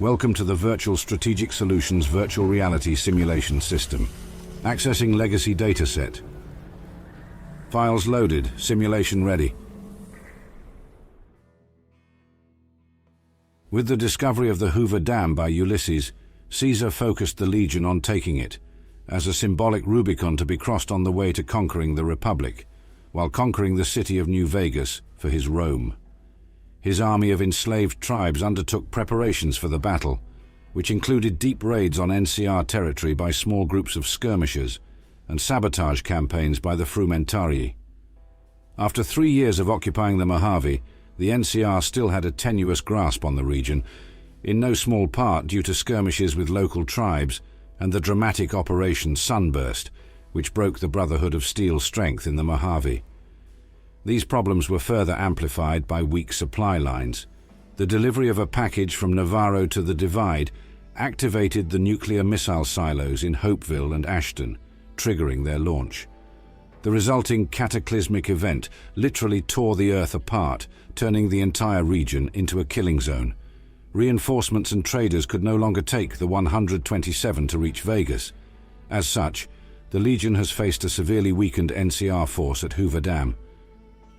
Welcome to the Virtual Strategic Solutions Virtual Reality Simulation System. Accessing Legacy Dataset. Files loaded. Simulation ready. With the discovery of the Hoover Dam by Ulysses, Caesar focused the Legion on taking it, as a symbolic Rubicon to be crossed on the way to conquering the Republic, while conquering the city of New Vegas for his Rome. His army of enslaved tribes undertook preparations for the battle, which included deep raids on NCR territory by small groups of skirmishers and sabotage campaigns by the Frumentarii. After 3 years of occupying the Mojave, the NCR still had a tenuous grasp on the region, in no small part due to skirmishes with local tribes and the dramatic Operation Sunburst, which broke the Brotherhood of Steel's strength in the Mojave. These problems were further amplified by weak supply lines. The delivery of a package from Navarro to the Divide activated the nuclear missile silos in Hopeville and Ashton, triggering their launch. The resulting cataclysmic event literally tore the Earth apart, turning the entire region into a killing zone. Reinforcements and traders could no longer take the 127 to reach Vegas. As such, the Legion has faced a severely weakened NCR force at Hoover Dam.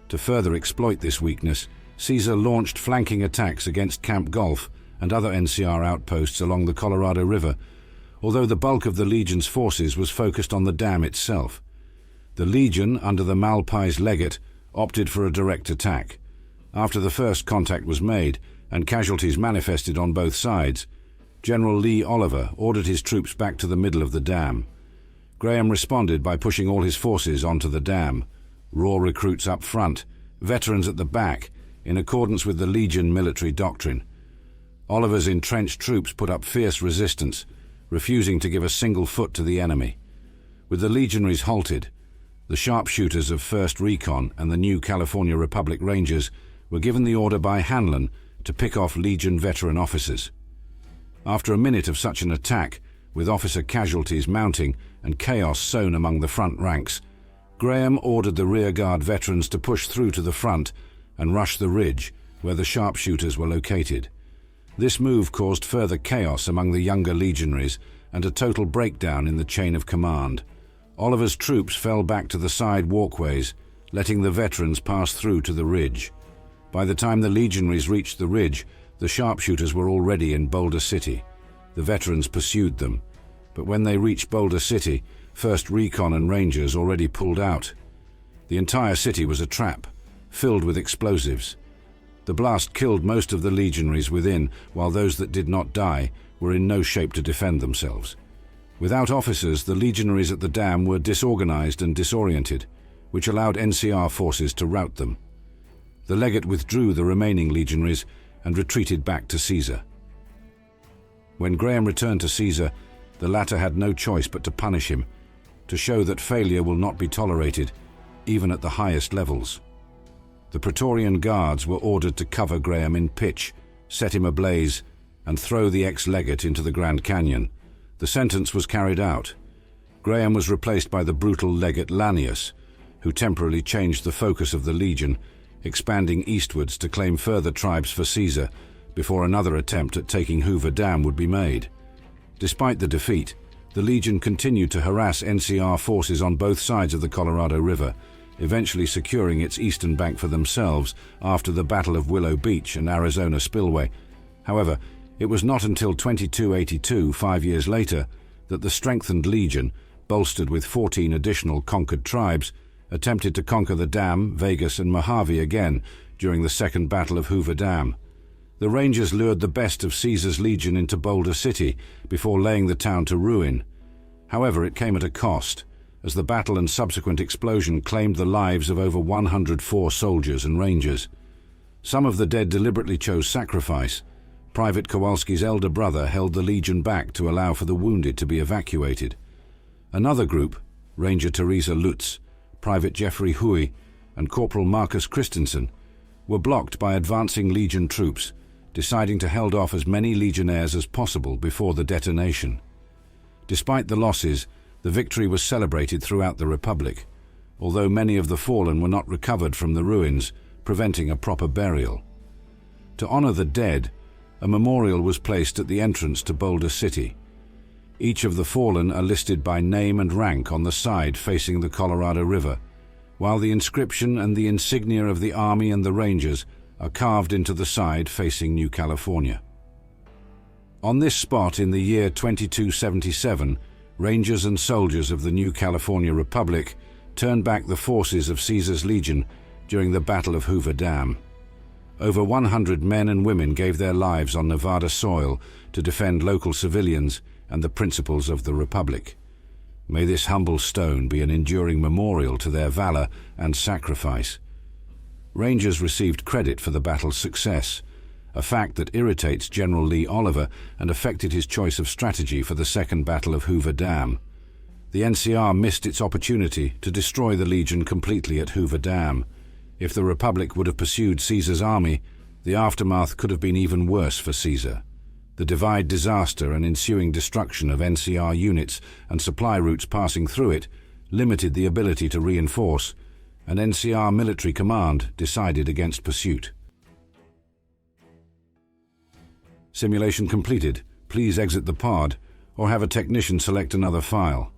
To further exploit this weakness, Caesar launched flanking attacks against Camp Golf and other NCR outposts along the Colorado River, although the bulk of the Legion's forces was focused on the dam itself. The Legion, under the Malpais legate, opted for a direct attack. After the first contact was made and casualties manifested on both sides, General Lee Oliver ordered his troops back to the middle of the dam. Graham responded by pushing all his forces onto the dam, raw recruits up front, veterans at the back, in accordance with the Legion military doctrine. Oliver's entrenched troops put up fierce resistance, refusing to give a single foot to the enemy. With the legionaries halted, the sharpshooters of 1st Recon and the new California Republic Rangers were given the order by Hanlon to pick off Legion veteran officers. After a minute of such an attack, with officer casualties mounting and chaos sown among the front ranks, Graham ordered the rearguard veterans to push through to the front and rush the ridge where the sharpshooters were located. This move caused further chaos among the younger legionaries and a total breakdown in the chain of command. Oliver's troops fell back to the side walkways, letting the veterans pass through to the ridge. By the time the legionaries reached the ridge, the sharpshooters were already in Boulder City. The veterans pursued them, but when they reached Boulder City, 1st Recon and Rangers already pulled out. The entire city was a trap, filled with explosives. The blast killed most of the legionaries within, while those that did not die were in no shape to defend themselves. Without officers, the legionaries at the dam were disorganized and disoriented, which allowed NCR forces to rout them. The legate withdrew the remaining legionaries and retreated back to Caesar. When Graham returned to Caesar, the latter had no choice but to punish him, to show that failure will not be tolerated, even at the highest levels. The Praetorian Guards were ordered to cover Graham in pitch, set him ablaze, and throw the ex-legate into the Grand Canyon. The sentence was carried out. Graham was replaced by the brutal legate Lanius, who temporarily changed the focus of the Legion, expanding eastwards to claim further tribes for Caesar before another attempt at taking Hoover Dam would be made. Despite the defeat, the Legion continued to harass NCR forces on both sides of the Colorado River, eventually securing its eastern bank for themselves after the Battle of Willow Beach and Arizona Spillway. However, it was not until 2282, 5 years later, that the strengthened Legion, bolstered with 14 additional conquered tribes, attempted to conquer the Dam, Vegas, and Mojave again during the Second Battle of Hoover Dam. The Rangers lured the best of Caesar's Legion into Boulder City before laying the town to ruin. However, it came at a cost, as the battle and subsequent explosion claimed the lives of over 104 soldiers and Rangers. Some of the dead deliberately chose sacrifice. Private Kowalski's elder brother held the Legion back to allow for the wounded to be evacuated. Another group, Ranger Teresa Lutz, Private Jeffrey Huey, and Corporal Marcus Christensen, were blocked by advancing Legion troops, deciding to hold off as many legionnaires as possible before the detonation. Despite the losses, the victory was celebrated throughout the Republic, although many of the fallen were not recovered from the ruins, preventing a proper burial. To honor the dead, a memorial was placed at the entrance to Boulder City. Each of the fallen are listed by name and rank on the side facing the Colorado River, while the inscription and the insignia of the Army and the Rangers are carved into the side facing New California. On this spot in the year 2277, Rangers and soldiers of the New California Republic turned back the forces of Caesar's legion during the Battle of Hoover Dam. Over 100 men and women gave their lives on Nevada soil to defend local civilians and the principles of the Republic. May this humble stone be an enduring memorial to their valor and sacrifice. Rangers received credit for the battle's success, a fact that irritates General Lee Oliver and affected his choice of strategy for the Second Battle of Hoover Dam. The NCR missed its opportunity to destroy the Legion completely at Hoover Dam. If the Republic would have pursued Caesar's army, the aftermath could have been even worse for Caesar. The Divide disaster and ensuing destruction of NCR units and supply routes passing through it limited the ability to reinforce, and NCR military command decided against pursuit. Simulation completed. Please exit the pod or have a technician select another file.